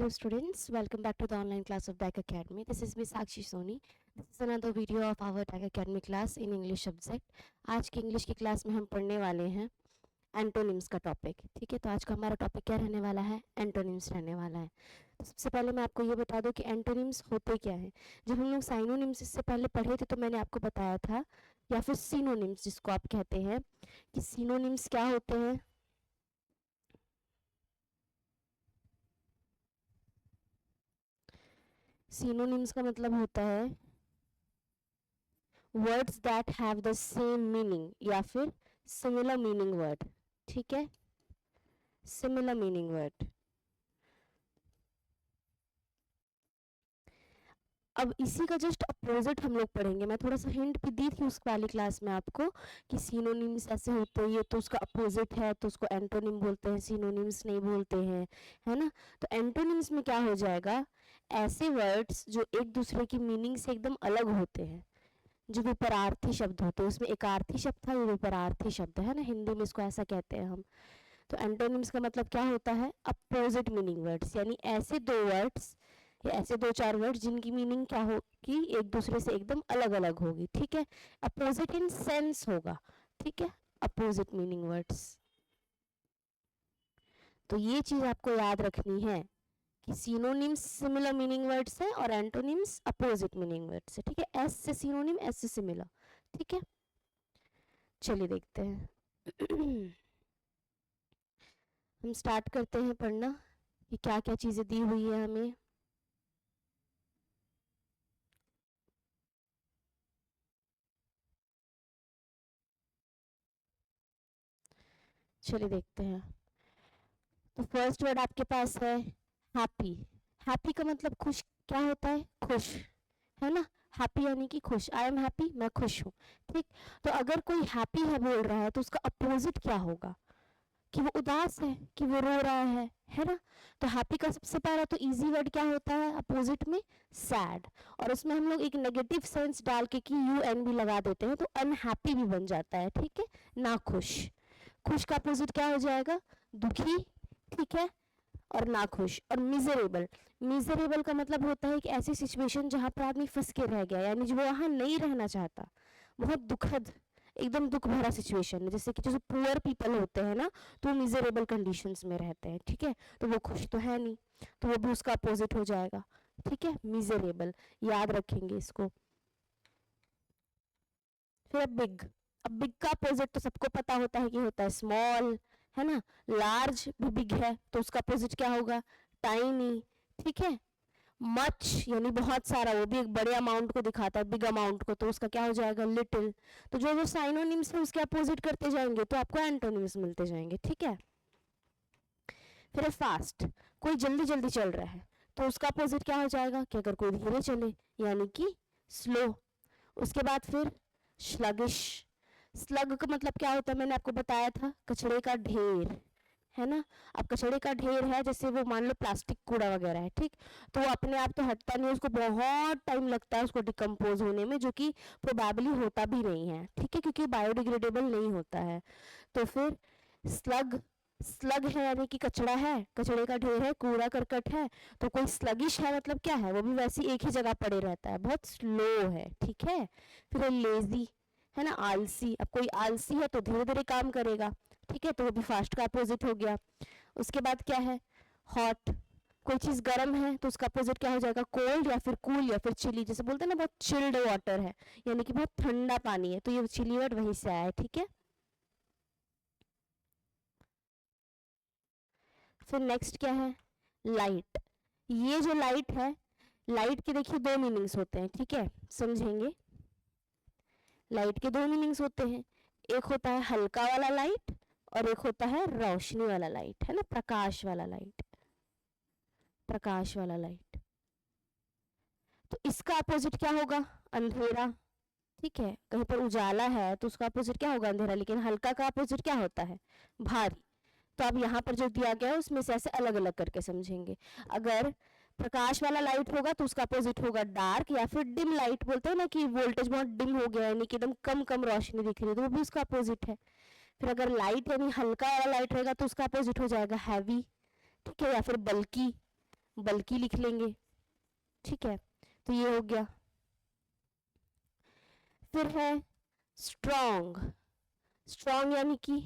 Hello students, welcome back to the online class of DAC Academy. This is Miss Sakshi Soni. This is another video of our DAC Academy class in English subject. आज की English की class में हम पढ़ने वाले हैं antonyms का topic. ठीक है, तो आज का हमारा टॉपिक क्या रहने वाला है? एंटोनिम्स रहने वाला है. तो सबसे पहले मैं आपको ये बता दूं कि एंटोनिम्स होते क्या हैं. जब हम लोग साइनोनिम्स इससे पहले पढ़े थे तो मैंने आपको बताया था, या फिर सिनोनिम्स जिसको आप कहते हैं, कि सिनोनिम्स क्या होते हैं. सिनोनिम्स का मतलब होता है words that have the same meaning या फिर सिमिलर मीनिंग वर्ड. ठीक है, सिमिलर मीनिंग वर्ड. अब इसी का जस्ट अपोजिट हम लोग पढ़ेंगे. मैं थोड़ा सा हिंट भी दी थी उस वाली क्लास में आपको कि सिनोनिम्स ऐसे होते हैं, ये तो उसका अपोजिट है तो उसको एंटोनिम बोलते हैं, सिनोनिम्स नहीं बोलते हैं, है ना. तो एंटोनिम्स में क्या हो जाएगा, ऐसे वर्ड्स जो एक दूसरे की मीनिंग से एकदम अलग होते हैं, जो विपरार्थी शब्द होते हैं. उसमें एकार्थी शब्द था, ये विपरार्थी शब्द है ना, हिंदी में इसको ऐसा कहते हैं हम. तो एंटोनिम्स का मतलब क्या होता है, अपोजिट मीनिंग वर्ड्स, यानी ऐसे दो वर्ड्स या ऐसे दो चार वर्ड्स जिनकी मीनिंग क्या होगी, एक दूसरे से एकदम अलग अलग होगी. ठीक है, अपोजिट इन सेंस होगा. ठीक है, अपोजिट मीनिंग वर्ड्स. तो ये चीज आपको याद रखनी है कि सिनोनिम्स सिमिलर मीनिंग वर्ड्स है और एंटोनिम्स अपोजिट मीनिंग वर्ड्स है. ठीक है, एस से सिनोनिम, एस से सिमिलर. ठीक है, चलिए देखते हैं. हम स्टार्ट करते हैं पढ़ना कि क्या क्या चीजें दी हुई है हमें. चलिए देखते हैं. तो फर्स्ट वर्ड आपके पास है हैप्पी. हैप्पी का मतलब खुश. क्या होता है? खुश, है ना. हैप्पी यानी कि खुश. आई एम हैप्पी, मैं खुश हूँ. ठीक, तो अगर कोई हैप्पी है बोल रहा है तो उसका अपोजिट क्या होगा, कि वो उदास है, कि वो रो रहा है ना. तो हैप्पी का सबसे पहला तो इजी वर्ड क्या होता है अपोजिट में? सैड. और उसमें हम लोग एक नेगेटिव सेंस डाल के कि यू एन भी लगा देते हैं तो अनहैप्पी भी बन जाता है. ठीक है, ना खुश. खुश का अपोजिट क्या हो जाएगा? दुखी. ठीक है, और नाखुश. और मिजरेबल. मिजरेबल का मतलब होता है कि ऐसी सिचुएशन जहां पर आदमी फंस के रह गया, यानी जो वो वहां नहीं रहना चाहता, बहुत दुखद, एकदम दुख भरा सिचुएशन है. जैसे कि जो पुअर पीपल होते हैं ना, तो वो मिजरेबल कंडीशंस में रहते हैं. ठीक है, तो वो खुश तो है नहीं, तो वो भी उसका अपोजिट हो जाएगा. ठीक है, मिजरेबल. याद रखेंगे इसको. फिर बिग. अब बिग का अपोजिट तो सबको पता होता है कि होता है स्मॉल, है ना. लार्ज भी बिग है तो उसका अपोजिट क्या होगा? टाइनी. ठीक है, मच यानी बहुत सारा, वो भी एक बड़े अमाउंट को दिखाता है, बिग अमाउंट को, तो उसका क्या हो जाएगा? लिटिल. तो जो जो साइनोनिम्स है उसके अपोजिट करते जाएंगे तो आपको एंटोनिम्स मिलते जाएंगे. ठीक है, फिर है फास्ट. कोई जल्दी जल्दी चल रहा है तो उसका अपोजिट क्या हो जाएगा, कि अगर कोई धीरे चले यानी कि स्लो. उसके बाद फिर स्लगिश. स्लग का मतलब क्या होता है, मैंने आपको बताया था, कचड़े का ढेर, है ना. अब कचड़े का ढेर है, जैसे वो मान लो प्लास्टिक कूड़ा वगैरह है. ठीक, तो वो अपने आप तो हटता नहीं, उसको बहुत टाइम लगता है उसको डिकम्पोज होने में, जो कि प्रोबेबली होता भी नहीं है. ठीक है, क्योंकि बायोडिग्रेडेबल नहीं होता है. तो फिर स्लग. स्लग है यानी कि कचड़ा है, कचड़े का ढेर है, कूड़ा करकट है. तो कोई स्लगिश है मतलब क्या है, वो भी वैसे एक ही जगह पड़े रहता है, बहुत स्लो है. ठीक है, फिर लेजी, है ना, आलसी. अब कोई आलसी है तो धीरे धीरे काम करेगा. ठीक है, तो वो भी फास्ट का अपोजिट हो गया. उसके बाद क्या है? हॉट. कोई चीज़ गर्म है तो उसका अपोजिट क्या हो जाएगा? कोल्ड या फिर कूल या फिर चिली. जैसे बोलते हैं ना बहुत चिल्ड वाटर है, यानी कि बहुत ठंडा पानी है, तो ये चिली वर्ड वहीं से आया है. ठीक है, फिर नेक्स्ट क्या है? लाइट. ये जो लाइट है, लाइट के देखिए दो मीनिंग्स होते हैं. ठीक है, समझेंगे. लाइट के दो मीनिंग्स होते हैं. एक होता है हल्का वाला लाइट और एक होता है रोशनी वाला लाइट, है ना, प्रकाश वाला लाइट. प्रकाश वाला लाइट. तो इसका अपोजिट क्या होगा? अंधेरा. ठीक है, कहीं पर उजाला है तो उसका अपोजिट क्या होगा? अंधेरा. लेकिन हल्का का अपोजिट क्या होता है? भारी. तो अब यहाँ पर जो दिया गया है उसमें से ऐसे अलग अलग करके समझेंगे. अगर प्रकाश वाला लाइट होगा तो उसका अपोजिट होगा डार्क, या फिर डिम लाइट. बोलते हैं ना कि वोल्टेज बहुत डिम हो गया, यानी कि एकदम कम कम रोशनी दिख रही है, तो वो भी उसका अपोजिट है. फिर अगर लाइट यानी हल्का वाला लाइट रहेगा तो उसका अपोजिट हो जाएगा हैवी. ठीक है, या फिर बल्कि, बल्कि लिख लेंगे, ठीक है। तो ये हो गया। फिर है स्ट्रॉन्ग। स्ट्रॉन्ग यानी कि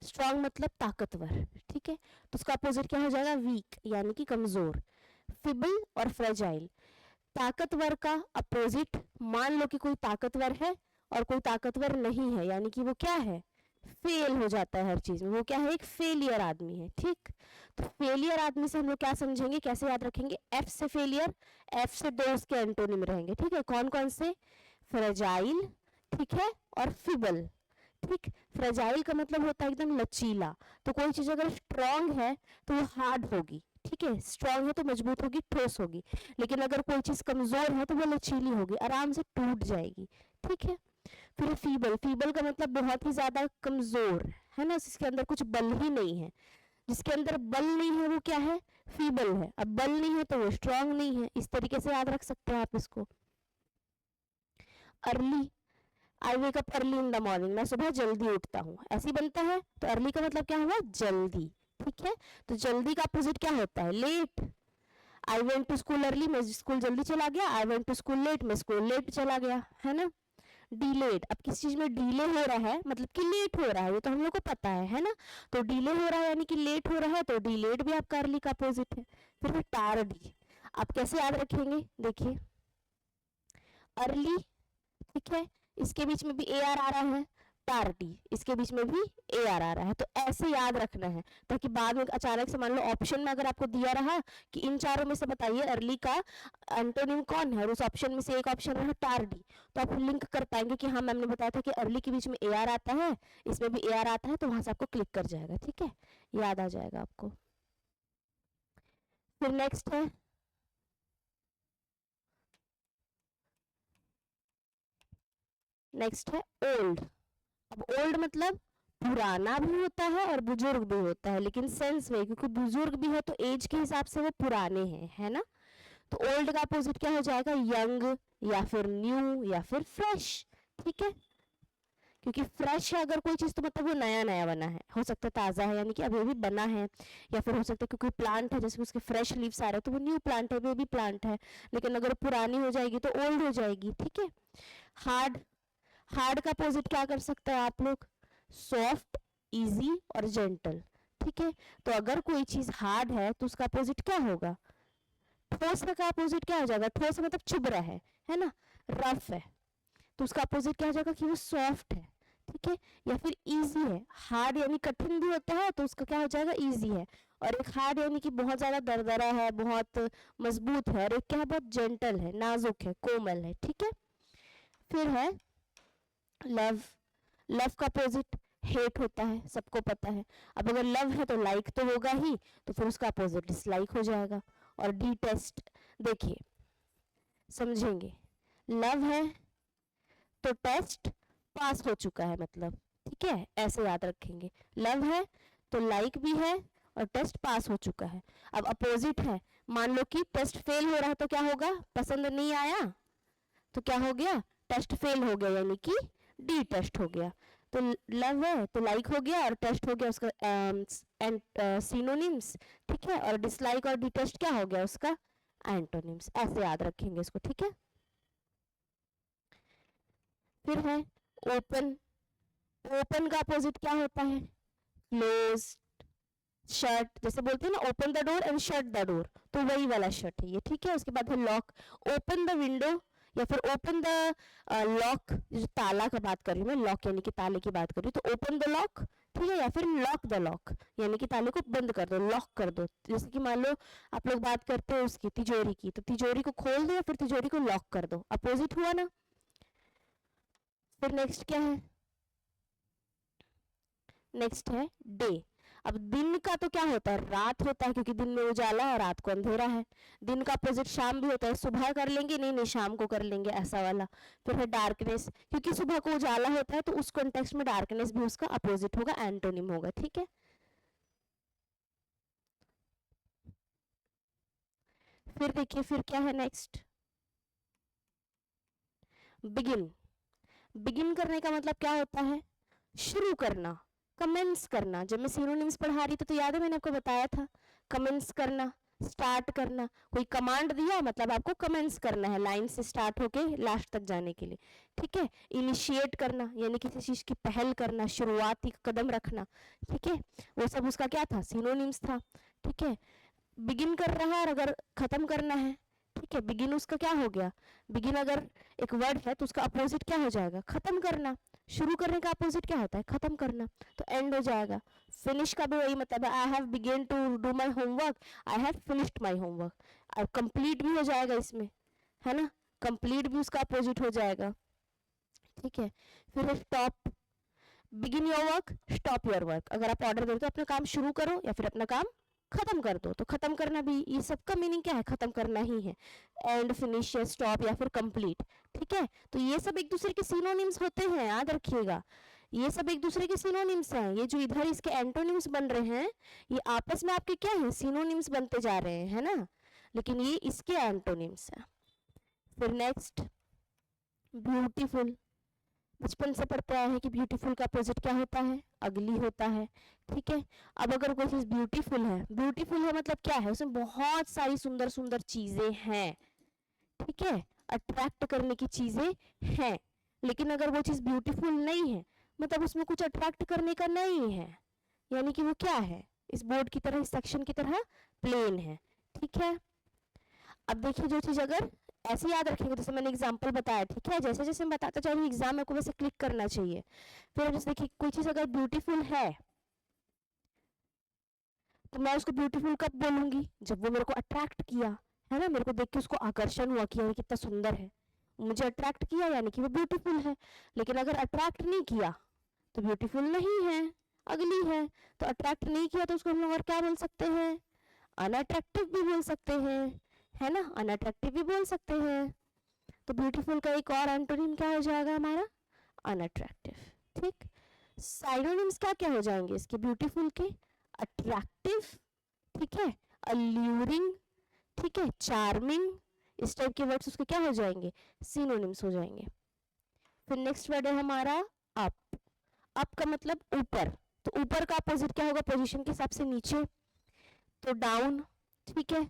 स्ट्रॉन्ग मतलब ताकतवर, ठीक है। तो उसका अपोजिट क्या हो जाएगा? वीक यानी कि कमजोर। फिबल और फ्रेजाइल। ताकतवर का अपोजिट, मान लो कि कोई ताकतवर है और कोई ताकतवर नहीं है, यानी कि वो क्या है? फेल हो जाता है हर चीज में, वो क्या है? एक फेलियर आदमी है, ठीक। तो फेलियर आदमी से हम लोग क्या समझेंगे, कैसे याद रखेंगे? एफ से फेलियर, एफ से दो उसके एंटोनिम रहेंगे, ठीक है। कौन कौन से? फ्रेजाइल, ठीक है, और फिबल, ठीक। फ्रेजाइल का मतलब होता है एकदम लचीला। तो कोई चीज अगर स्ट्रांग है तो वो हार्ड होगी, ठीक है। स्ट्रांग है तो मजबूत होगी, ठोस होगी। लेकिन अगर कोई चीज कमजोर है तो वो लचीली होगी, आराम से टूट जाएगी, ठीक है। फिर फीबल। फीबल का मतलब बहुत ही ज्यादा कमजोर, है ना, जिसके अंदर कुछ बल ही नहीं है। जिसके अंदर बल नहीं है वो क्या है? फीबल है। अब बल नहीं है तो वो स्ट्रांग नहीं है। इस तरीके से याद रख सकते हैं आप इसको। Early, I wake up early in the morning, मैं सुबह जल्दी उठता हूँ, ऐसी बनता है। तो अर्ली का मतलब क्या हुआ? जल्दी, ठीक है। तो जल्दी का अपोजिट क्या होता है? Late. I went to school early, मैं स्कूल जल्दी चला गया। I went to school late, मैं स्कूल लेट चला गया, है ना। डिलेड, अब किस चीज में डिले हो रहा है मतलब कि लेट हो रहा है, ये तो हम लोग को पता है ना। तो डिले हो रहा है यानी कि लेट हो रहा है, तो डिलेड भी आपका अर्ली का अपोजिट है। फिर टार्डी, आप कैसे याद रखेंगे? देखिए, अर्ली, ठीक है, इसके बीच में भी ए आर आ रहा है। टार्डी, इसके बीच में भी ए आर आ रहा है। तो ऐसे याद रखना है, ताकि बाद में अचानक से मान लो ऑप्शन में अगर आपको दिया रहा कि इन चारों में से बताइए अर्ली का एंटोनिम कौन है, और उस ऑप्शन में से एक ऑप्शन रहा टार्डी, तो आप लिंक कर पाएंगे कि हाँ मैम ने बताया था कि अर्ली के बीच में ए आर आता है, इसमें भी ए आर आता है, तो वहां से आपको क्लिक कर जाएगा, ठीक है, याद आ जाएगा आपको। फिर नेक्स्ट है ओल्ड। अब ओल्ड मतलब पुराना भी होता है और बुजुर्ग भी होता है, लेकिन सेंस में, क्योंकि बुजुर्ग भी है तो एज के हिसाब से वो पुराने हैं, है ना। तो ओल्ड का अपोजिट क्या हो जाएगा? यंग, या फिर न्यू, या फिर फ्रेश, ठीक है। क्योंकि फ्रेश है अगर कोई चीज तो मतलब वो नया नया बना है, हो सकता है ताज़ा है यानी कि अभी अभी बना है, या फिर हो सकता है कि कोई प्लांट है जैसे उसके फ्रेश लीव्स आ रहे हैं तो वो न्यू प्लांट है, बेबी प्लांट है। लेकिन अगर पुरानी हो जाएगी तो ओल्ड हो जाएगी, ठीक है। हार्ड, हार्ड का अपोजिट क्या कर सकते हैं आप लोग? सॉफ्ट, इजी और जेंटल, ठीक है। तो अगर कोई चीज हार्ड है तो उसका अपोजिट क्या होगा? ठोस का अपोजिट क्या हो जाएगा? ठोस मतलब चुभ रहा है ना। रफ है तो उसका अपोजिट क्या हो जाएगा? कि वो सॉफ्ट है, ठीक है। या फिर इजी है, हार्ड यानी कठिन भी होता है तो उसका क्या हो जाएगा? इजी है। और एक हार्ड यानी कि बहुत ज्यादा दरदरा है, बहुत मजबूत है, और एक क्या है? बहुत जेंटल है, नाजुक है, कोमल है, ठीक है। फिर है लव। लव का अपोजिट हेट होता है, सबको पता है। अब अगर लव है तो लाइक तो होगा ही, तो फिर उसका अपोजिट डिसलाइक हो जाएगा। और डी टेस्ट, देखिए समझेंगे, लव है तो टेस्ट पास हो चुका है मतलब, ठीक है, ऐसे याद रखेंगे। लव है तो लाइक भी है और टेस्ट पास हो चुका है। अब अपोजिट है, मान लो कि टेस्ट फेल हो रहा है तो क्या होगा? पसंद नहीं आया तो क्या हो गया? टेस्ट फेल हो गया, यानी कि डी टेस्ट हो गया। तो लव है तो लाइक हो गया और टेस्ट हो गया उसका सिनोनिम्स, ठीक है। और डिसलाइक और डी टेस्ट क्या हो गया? उसका एंटोनिम्स। ऐसे याद रखेंगे इसको, ठीक है। फिर है ओपन। ओपन का अपोजिट क्या होता है? क्लोज, शट, जैसे बोलते हैं ना open the door and shut the door, तो वही वाला शट है ये, ठीक है। उसके बाद है लॉक। ओपन द विंडो या फिर ओपन द लॉक, जो ताला का बात कर रही हूँ मैं, लॉक यानी कि ताले की बात कर रही हूँ, तो ओपन द लॉक, ठीक है। या फिर लॉक द लॉक यानी कि ताले को बंद कर दो, लॉक कर दो। जैसे कि मान लो आप लोग बात करते हो उसकी तिजोरी की, तो तिजोरी को खोल दो या फिर तिजोरी को लॉक कर दो, अपोजिट हुआ ना। फिर नेक्स्ट क्या है? नेक्स्ट है डे। अब दिन का तो क्या होता है? रात होता है, क्योंकि दिन में उजाला है, रात को अंधेरा है। दिन का अपोजिट शाम भी होता है, सुबह कर लेंगे, नहीं नहीं शाम को कर लेंगे, ऐसा वाला। फिर है डार्कनेस, क्योंकि सुबह को उजाला होता है तो उस कॉन्टेक्स्ट में डार्कनेस भी उसका अपोजिट होगा, एंटोनिम होगा, ठीक है। फिर देखिए फिर क्या है नेक्स्ट? बिगिन। बिगिन करने का मतलब क्या होता है? शुरू करना, कमेंस करना। जब मैं सिनोनिम्स पढ़ा रही थी तो याद है मैंने आपको बताया था, कमेंस करना, स्टार्ट करना, कोई कमांड दिया मतलब आपको कमेंट्स करना है लाइन से स्टार्ट होके लास्ट तक जाने के लिए, ठीक है। इनिशिएट करना यानी किसी चीज की पहल करना, शुरुआती कदम रखना, ठीक है, वो सब उसका क्या था, सिनोनिम्स था, ठीक है। बिगिन कर रहा है और अगर खत्म करना है, ठीक है, बिगिन उसका क्या हो गया, बिगिन अगर एक वर्ड है तो उसका अपोजिट क्या हो जाएगा, खत्म करना। शुरू करने का अपोजिट क्या होता है, खत्म करना, तो एंड हो जाएगा। फिनिश का भी वही मतलब है, I have begin to do my homework, I have finished my homework. और कंप्लीट भी हो जाएगा इसमें, है ना, कंप्लीट भी उसका अपोजिट हो जाएगा, ठीक है। फिर stop, begin your work, stop your work, अगर आप ऑर्डर देते हो अपना काम शुरू करो या फिर अपना काम खत्म कर दो, तो खत्म करना भी, ये सबका मीनिंग क्या है, खत्म करना ही है। एंड, फिनिश या स्टॉप या फिर कंप्लीट, ठीक है। तो ये सब एक दूसरे के सिनोनिम्स होते हैं, याद रखिएगा, ये सब एक दूसरे के सिनोनिम्स हैं। ये जो इधर इसके एंटोनिम्स बन रहे हैं, ये आपस में आपके क्या है, सिनोनिम्स बनते जा रहे हैं, है ना, लेकिन ये इसके एंटोनिम्स हैं। फिर नेक्स्ट, ब्यूटीफुल। बचपन से पढ़ते आए हैं कि ब्यूटीफुल का अपोजिट क्या होता है, अगली होता है, ठीक है। अब अगर कोई चीज ब्यूटीफुल है, ब्यूटीफुल है मतलब क्या है, उसमें बहुत सारी सुंदर सुंदर चीजें हैं, ठीक है, अट्रैक्ट करने की चीजें हैं। लेकिन अगर वो चीज ब्यूटीफुल नहीं है, मतलब उसमें कुछ अट्रैक्ट करने का नहीं है, यानी कि वो क्या है, इस बोर्ड की तरह, इस सेक्शन की तरह प्लेन है, ठीक है। अब देखिए, जो चीज अगर ऐसे याद रखेंगे, जैसे मैंने एग्जांपल बताया, ठीक है, जैसे जैसे मैं बताता चलूँ एग्जाम में को वैसे क्लिक करना चाहिए। फिर जैसे देखिए, कोई चीज अगर ब्यूटीफुल है तो मैं उसको ब्यूटीफुल कब बोलूंगी, जब वो मेरे को अट्रैक्ट किया, है ना, मेरे को देख के उसको आकर्षण हुआ कि यार कितना सुंदर है, मुझे अट्रैक्ट किया, यानी कि वो ब्यूटीफुल है। लेकिन अगर अट्रैक्ट नहीं किया तो ब्यूटीफुल नहीं है, अगली है। तो अट्रैक्ट नहीं किया तो उसको हम लोग और क्या बोल सकते हैं, अनअट्रैक्टिव भी बोल सकते हैं, है ना, अनअट्रैक्टिव भी बोल सकते हैं। तो ब्यूटीफुल का एक और एंटोनिम क्या हो जाएगा हमारा, अनअट्रैक्टिव, ठीक। साइनोनिम्स क्या क्या हो जाएंगे इसके ब्यूटीफुल के, अट्रैक्टिव, ठीक है, अल्यूरिंग, ठीक है, चार्मिंग, इस टाइप के वर्ड्स उसके क्या हो जाएंगे, सिनोनिम्स हो जाएंगे। फिर नेक्स्ट वर्ड है हमारा अप। अप का मतलब ऊपर, तो ऊपर का अपोजिट क्या होगा, पोजीशन के हिसाब से नीचे, तो डाउन, ठीक है,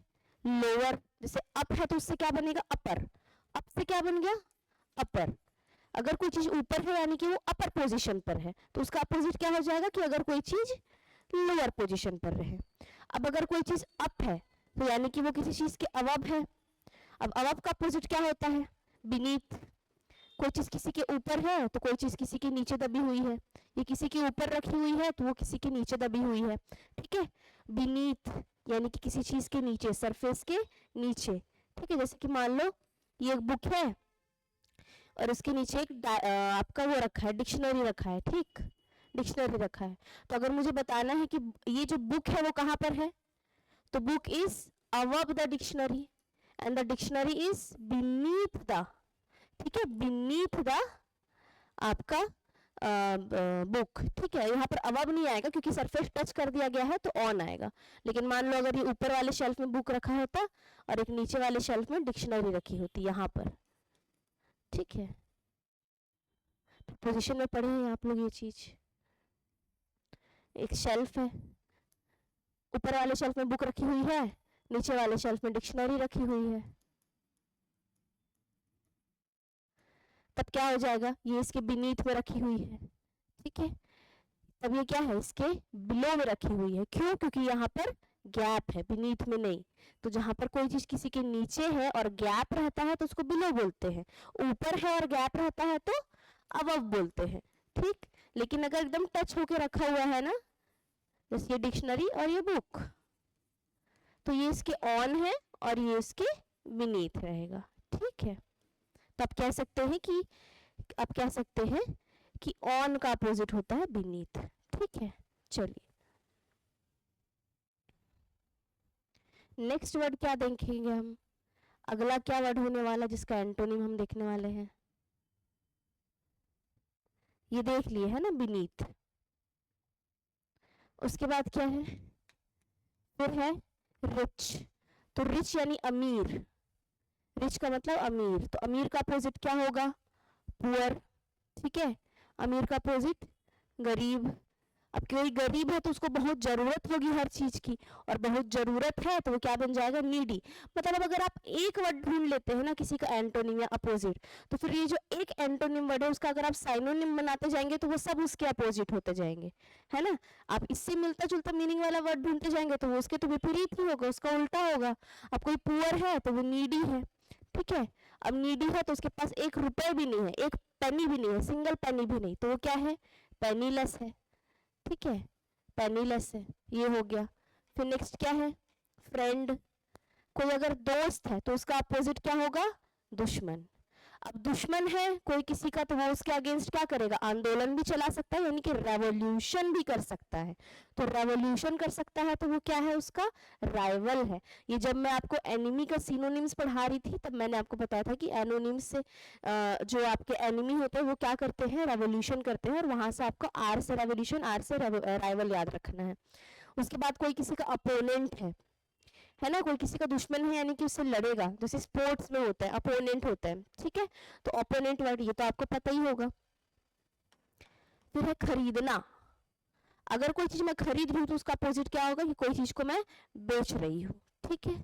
लोअर, जैसे अप है तो उससे क्या बनेगा, अपर, अप से क्या बन गया, अपर। अगर कोई चीज ऊपर है यानी कि वो अपर पोजीशन पर है, तो उसका अपोजिट क्या हो जाएगा, कि अगर कोई चीज लोअर पोजीशन पर रहे। अब अगर कोई चीज अप है तो यानी कि वो किसी चीज के अबव है। अब अबव का अपोजिट क्या होता है, बीनीथ। कोई चीज किसी के ऊपर है तो कोई चीज किसी के नीचे दबी हुई है, ये किसी के ऊपर रखी हुई है तो वो किसी के नीचे दबी हुई है, ठीक है। बीनीथ यानी कि किसी चीज के नीचे, सरफेस के नीचे, ठीक है। जैसे कि मान लो ये एक बुक है और उसके नीचे एक आपका वो रखा है, डिक्शनरी रखा है, ठीक, डिक्शनरी रखा है। तो अगर मुझे बताना है कि ये जो बुक है वो कहाँ पर है, तो book is above the dictionary and the dictionary is beneath the, ठीक है, beneath द आपका बुक, ठीक है। यहाँ पर अबव नहीं आएगा क्योंकि सरफेस टच कर दिया गया है तो ऑन आएगा। लेकिन मान लो अगर ये ऊपर वाले शेल्फ में बुक रखा होता और एक नीचे वाले शेल्फ में डिक्शनरी रखी होती यहाँ पर, ठीक है। पोजीशन में पढ़े हैं आप लोग ये चीज, एक शेल्फ है, ऊपर वाले शेल्फ में बुक रखी हुई है, नीचे वाले शेल्फ में डिक्शनरी रखी हुई है, तब क्या हो जाएगा, ये इसके बीनीथ में रखी हुई है, ठीक है। तब ये क्या है, इसके बिलो में रखी हुई है, क्यों, क्योंकि यहाँ पर गैप है, बीनीथ में नहीं। तो जहां पर कोई चीज किसी के नीचे है और गैप रहता है तो उसको बिलो बोलते हैं, ऊपर है और गैप रहता है तो अबव बोलते हैं, ठीक। लेकिन अगर एकदम टच होके रखा हुआ है ना, जैसे ये डिक्शनरी और ये बुक, तो ये इसके ऑन है और ये इसके बीनीथ रहेगा, ठीक है। तो आप कह सकते हैं कि, आप कह सकते हैं कि ऑन का अपोजिट होता है बीनीथ, ठीक है। चलिए नेक्स्ट वर्ड क्या देखेंगे हम, अगला क्या वर्ड होने वाला जिसका एंटोनिम हम देखने वाले हैं, ये देख लिए है ना, बीनीथ। उसके बाद क्या है, फिर है रिच। तो रिच यानी अमीर, रिच का मतलब अमीर, तो अमीर का अपोजिट क्या होगा, पुअर, ठीक है। अमीर का अपोजिट गरीब, अब कोई गरीब है तो उसको बहुत जरूरत होगी हर चीज की, और बहुत जरूरत है तो वो क्या बन जाएगा, नीडी। मतलब अगर आप एक वर्ड ढूंढ लेते हैं ना किसी का एंटोनिम या अपोजिट, तो फिर ये जो एक एंटोनिम वर्ड है उसका अगर आप साइनोनिम बनाते जाएंगे तो वो सब उसके अपोजिट होते जाएंगे, है ना। आप इससे मिलता जुलता मीनिंग वाला वर्ड ढूंढते जाएंगे तो वो उसके तो विपरीत ही होगा, उसका उल्टा होगा। अब कोई पुअर है तो वो नीडी है, ठीक है। अब नीडी है तो उसके पास एक रुपए भी नहीं है, एक पेनी भी नहीं है, सिंगल पेनी भी नहीं, तो वो क्या है, पेनीलेस है, ठीक है, पेनीलेस है, ये हो गया। फिर नेक्स्ट क्या है, फ्रेंड। कोई अगर दोस्त है तो उसका अपोजिट क्या होगा, दुश्मन। अब दुश्मन है कोई किसी का तो वो उसके अगेंस्ट क्या करेगा, आंदोलन भी चला सकता है, यानी कि रेवोल्यूशन भी कर सकता है। तो रेवोल्यूशन कर सकता है तो वो क्या है, उसका राइवल है। ये जब मैं आपको एनिमी का सिनोनिम्स पढ़ा रही थी तब मैंने आपको बताया था कि एनोनिम्स से जो आपके एनिमी होते हैं वो क्या करते हैं, रेवोल्यूशन करते हैं, और वहां से आपको आर से रेवोल्यूशन, आर से राइवल याद रखना है। उसके बाद कोई किसी का अपोनेंट है ना, कोई किसी का दुश्मन है यानी कि उससे लड़ेगा, जैसे स्पोर्ट्स में होता है अपोनेंट होता है, ठीक है। तो अपोनेंट वर्ड ये तो आपको पता ही होगा। फिर है खरीदना। अगर कोई चीज मैं खरीद रही हूँ तो उसका अपोजिट क्या होगा, कि कोई चीज को मैं बेच रही हूँ, ठीक है,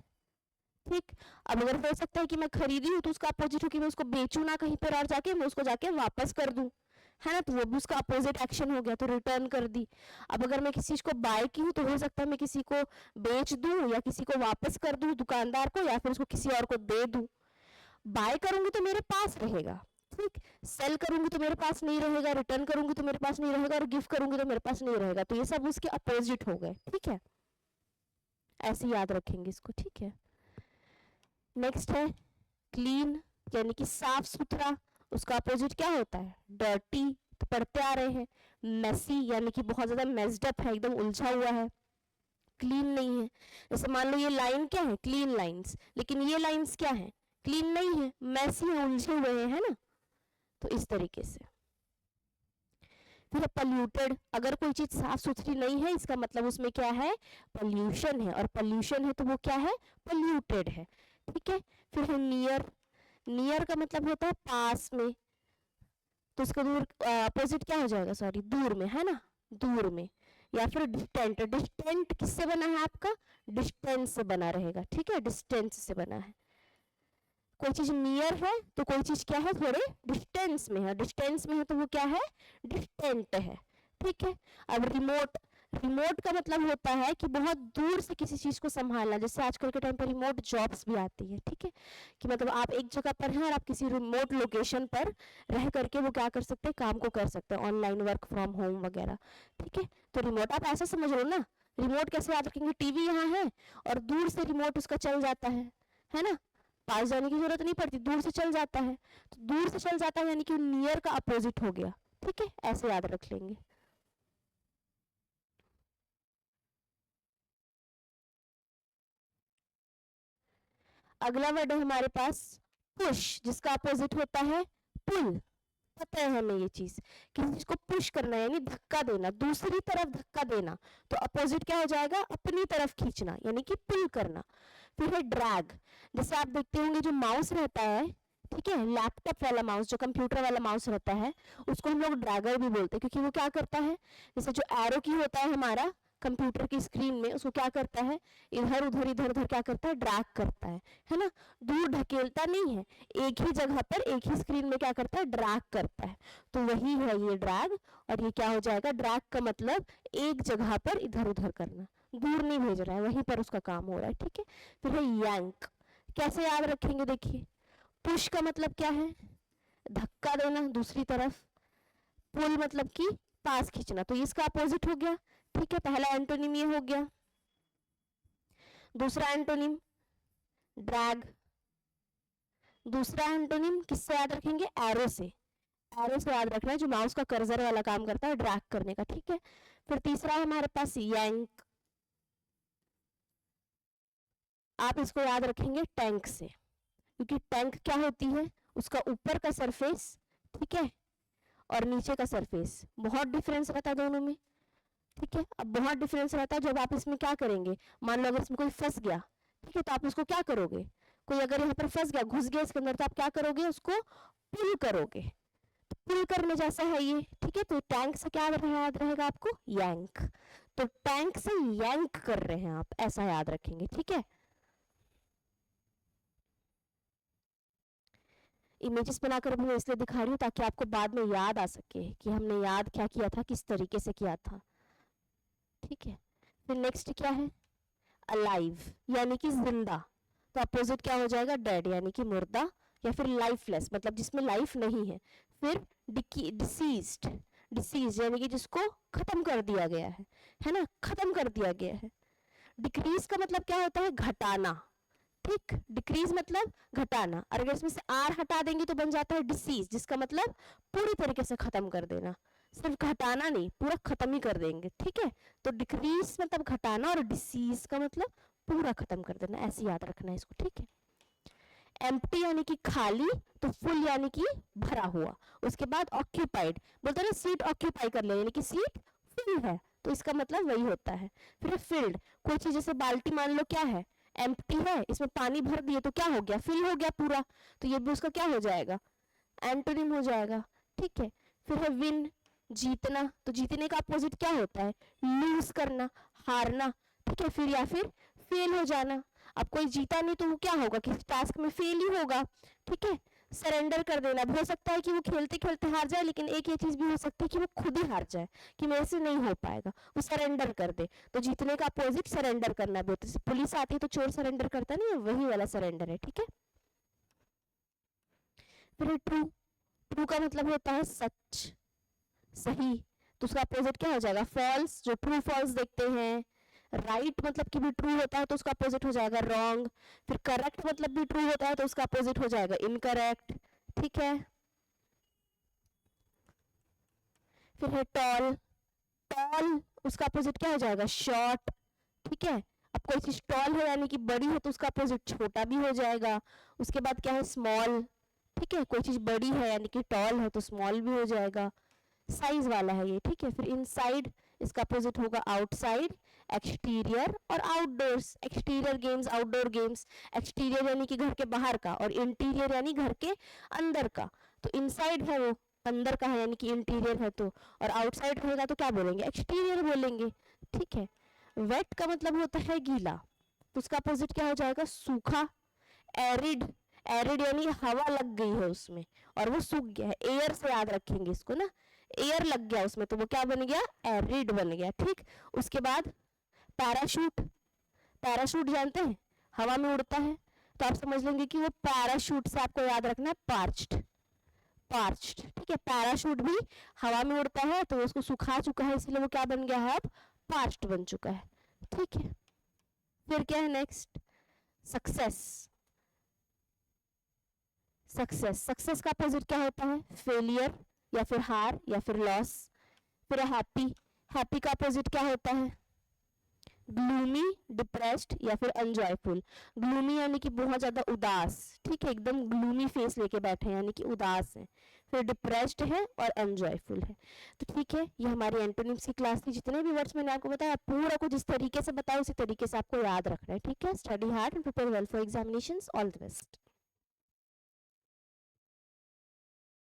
ठीक। अब अगर हो सकता है कि मैं खरीदी हूँ तो उसका अपोजिट हो कि मैं उसको बेचू ना कहीं पर और जाके, मैं उसको जाके वापस कर दूं, है ना, तो वो भी उसका अपोजिट एक्शन हो गया, तो रिटर्न कर दी। अब अगर मैं किसी चीज को बाय की हूँ तो हो सकता है मैं किसी को बेच दूं या किसी को वापस कर दूं दुकानदार को, या फिर उसको किसी और को दे दूं। बाय करूंगी तो मेरे पास रहेगा, ठीक। सेल करूंगी तो मेरे पास नहीं रहेगा, रिटर्न करूंगी तो मेरे पास नहीं रहेगा, और गिफ्ट करूंगी तो मेरे पास नहीं रहेगा, तो ये सब उसके अपोजिट हो गए, ठीक है। ऐसे याद रखेंगे इसको, ठीक है। नेक्स्ट है क्लीन, यानी कि साफ सुथरा। उसका अपोजिट क्या होता है, डर्टी, तो पढ़ते आ रहे हैं। मेसी, यानी कि बहुत ज्यादा मेस्ड अप है, एकदम उलझा हुआ है, क्लीन नहीं है। जैसे मान लो ये लाइन क्या है, क्लीन लाइंस, लेकिन ये लाइंस क्या है, क्लीन नहीं है, मेसी है, उलझे हुए हैं, है ना। तो इस तरीके से। फिर पॉल्यूटेड, अगर कोई चीज साफ सुथरी नहीं है इसका मतलब उसमें क्या है, पॉल्यूशन है, और पॉल्यूशन है तो वो क्या है, पॉल्यूटेड है, ठीक है। फिर है नियर। नियर का मतलब होता है पास में, तो इसका दूर अपोजिट क्या हो जाएगा, सॉरी, दूर में, है ना, दूर में। या फिर डिस्टेंट। डिस्टेंट किससे बना है आपका, डिस्टेंस से बना रहेगा, ठीक है, डिस्टेंस से बना है। कोई चीज नियर है तो कोई चीज क्या है, थोड़े डिस्टेंस में है, डिस्टेंस में है तो वो क्या है, डिस्टेंट है, ठीक है। अब रिमोट। रिमोट का मतलब होता है कि बहुत दूर से किसी चीज को संभालना, जैसे आजकल के टाइम पर रिमोट जॉब्स भी आती है, ठीक है, कि मतलब आप एक जगह पर हैं और आप किसी रिमोट लोकेशन पर रह करके वो क्या कर सकते हैं, काम को कर सकते हैं, ऑनलाइन वर्क फ्रॉम होम वगैरह, ठीक है। तो रिमोट आप ऐसा समझ लो ना, रिमोट कैसे याद रखेंगे, टीवी यहाँ है और दूर से रिमोट उसका चल जाता है ना, पास जाने की जरूरत नहीं पड़ती, दूर से चल जाता है, तो दूर से चल जाता है यानी कि नियर का अपोजिट हो गया, ठीक है, ऐसे याद रख लेंगे। अगला वर्ड है हमारे पास पुश, जिसका अपोजिट होता है पुल। पता है हमें ये चीज, किसी चीज को पुश करना यानी धक्का देना, दूसरी तरफ धक्का देना, तो अपोजिट क्या हो जाएगा, अपनी तरफ खींचना यानी कि पुल करना। फिर है ड्रैग। जैसे आप देखते होंगे जो माउस रहता है, ठीक है, लैपटॉप वाला माउस, जो कंप्यूटर वाला माउस रहता है, उसको हम लोग ड्रैगर भी बोलते हैं, क्योंकि वो क्या करता है, जैसे जो एरो की होता है हमारा कंप्यूटर की स्क्रीन में, उसको क्या करता है, इधर उधर क्या करता है, ड्रैग करता है ना, दूर ढकेलता नहीं है, एक ही जगह पर एक ही स्क्रीन में क्या करता है, ड्रैग करता है, तो वही है ये ड्रैग। और ये क्या हो जाएगा, ड्रैग का मतलब एक जगह पर इधर उधर करना, दूर नहीं भेज रहा है, वहीं पर उसका काम हो रहा है, ठीक है। फिर है यांक। कैसे याद रखेंगे, देखिए, पुश का मतलब क्या है, धक्का देना दूसरी तरफ, पुल मतलब कि पास खींचना, तो इसका अपोजिट हो गया, ठीक है। पहला एंटोनिम ये हो गया। दूसरा एंटोनिम ड्रैग। दूसरा एंटोनिम किससे याद रखेंगे, एरो से। एरो से याद रखना है, जो माउस का कर्सर वाला काम करता है ड्रैग करने का, ठीक है। फिर तीसरा है हमारे पास यांक। आप इसको याद रखेंगे टैंक से, क्योंकि टैंक क्या होती है, उसका ऊपर का सरफेस, ठीक है, और नीचे का सरफेस, बहुत डिफरेंस रहता है दोनों में, ठीक है। अब बहुत डिफरेंस रहता है जब आप इसमें क्या करेंगे, मान लो अगर इसमें कोई फंस गया, ठीक है, तो आप उसको क्या करोगे, कोई अगर यहाँ पर फंस गया, घुस गया इसके अंदर, तो आप क्या करोगे, उसको पुल करोगे, पुल करने जैसा है ये, ठीक है। तो टैंक से क्या याद रहेगा आपको, यांक। तो टैंक से यांक कर रहे हैं आप, ऐसा याद रखेंगे, ठीक है। इमेजेस बनाकर मैं इसलिए दिखा रही हूँ ताकि आपको बाद में याद आ सके कि हमने याद क्या किया था, किस तरीके से किया था, ठीक है। फिर नेक्स्ट क्या है, अलाइव यानी कि जिंदा। तो अपोजिट क्या हो जाएगा, डेड यानी कि मुर्दा, या फिर लाइफलेस मतलब जिसमें लाइफ नहीं है। फिर डिसीज्ड, डिसीज यानी कि जिसको खत्म कर दिया गया है ना, खत्म कर दिया गया है। डिक्रीज का मतलब क्या होता है, घटाना, ठीक। डिक्रीज मतलब घटाना, और अगर इसमें से आर हटा देंगे तो बन जाता है डिसीज, जिसका मतलब पूरी तरीके से खत्म कर देना, सिर्फ घटाना नहीं, पूरा खत्म ही कर देंगे, ठीक है। तो डिक्रीज मतलब घटाना, और डिसीज का मतलब पूरा खत्म कर देना, ऐसे याद रखना है इसको, ठीक है। एम्प्टी यानी कि खाली, तो फुल यानी कि भरा हुआ। उसके बाद ऑक्यूपाइड, बोलते हैं ना सीट ऑक्यूपाई कर ले, यानी कि सीट फुल है, तो इसका मतलब वही होता है। फिर फिल्ड, कोई चीज जैसे बाल्टी मान लो क्या है, एम्प्टी है, इसमें पानी भर दिए तो क्या हो गया, फिल हो गया पूरा, तो ये भी उसका क्या हो जाएगा, एंटोनिम हो जाएगा, ठीक है। फिर है विन, जीतना, तो जीतने का अपोजिट क्या होता है, लूज करना, हारना, ठीक है। फिर या फिर फेल हो जाना, अब कोई जीता नहीं तो वो क्या होगा, किसी टास्क में फेल ही होगा, ठीक है। सरेंडर कर देना, हो सकता है कि वो खेलते खेलते हार जाए, लेकिन एक ये चीज भी हो सकती है कि वो खुद ही हार जाए, कि मेरे से नहीं हो पाएगा, वो सरेंडर कर दे। तो जीतने का अपोजिट सरेंडर करना भी होता है, पुलिस आती है तो चोर सरेंडर करता नहीं, वही वाला सरेंडर है, ठीक है। फिर ट्रू, ट्रू का मतलब होता है सच, सही, तो उसका अपोजिट क्या हो जाएगा, फॉल्स, जो ट्रू फॉल्स देखते हैं। राइट मतलब कि भी ट्रू होता है तो उसका अपोजिट हो जाएगा रॉन्ग। फिर करेक्ट मतलब भी ट्रू होता है तो उसका अपोजिट हो जाएगा इनकरेक्ट, ठीक है। फिर है टॉल, टॉल उसका अपोजिट क्या हो जाएगा, शॉर्ट, ठीक है। अब कोई चीज टॉल है यानी कि बड़ी है तो उसका अपोजिट छोटा भी हो जाएगा। उसके बाद क्या है, स्मॉल, ठीक है, कोई चीज बड़ी है यानी कि टॉल है तो स्मॉल भी हो जाएगा, साइज वाला है ये, ठीक है। फिर इनसाइड, इसका अपोजिट होगा आउटसाइड, एक्सटीरियर और outdoors, exterior games, outdoor games. Exterior यानी कि घर के बाहर का, और इंटीरियर यानी घर के अंदर का। तो इनसाइड है वो अंदर का है यानी कि इंटीरियर है, तो और आउटसाइड रहेगा तो क्या बोलेंगे, एक्सटीरियर बोलेंगे, ठीक है। वेट का मतलब होता है गीला, तो उसका अपोजिट क्या हो जाएगा, सूखा, एरिड, एरिड यानी हवा लग गई है उसमें और वो सूख गया है, एयर से याद रखेंगे इसको ना, एयर लग गया उसमें तो वो क्या बन गया, एरिड बन गया, ठीक। उसके बाद पैराशूट, पैराशूट जानते हैं हवा में उड़ता है, तो आप समझ लेंगे कि वो पैराशूट से आपको याद रखना है पार्च्ड, पार्च्ड, ठीक है। पैराशूट भी हवा में उड़ता है तो उसको सुखा चुका है इसलिए वो क्या बन गया है, अब पार्च्ड बन चुका है, ठीक है। फिर क्या है नेक्स्ट, सक्सेस, सक्सेस, सक्सेस का अपोजिट क्या होता है, फेलियर या फिर हार या फिर लॉस। फिर हैप्पी, हैप्पी का अपोजिट क्या होता है, ग्लूमी, डिप्रेस्ड या फिर अनजॉयफुल। ग्लूमी यानी कि बहुत ज्यादा उदास, ठीक है, एकदम ग्लूमी फेस लेके बैठे हैं यानी कि उदास है। फिर डिप्रेस्ड है और अनजॉयफुल है। तो ठीक है, ये हमारी एंटोनिम्स की क्लास थी। जितने भी वर्ड्स मैंने आपको बताया पूरा को जिस तरीके से बताया उसी तरीके से आपको याद रखना है, ठीक है। Study hard and prepare well for examinations, all the best.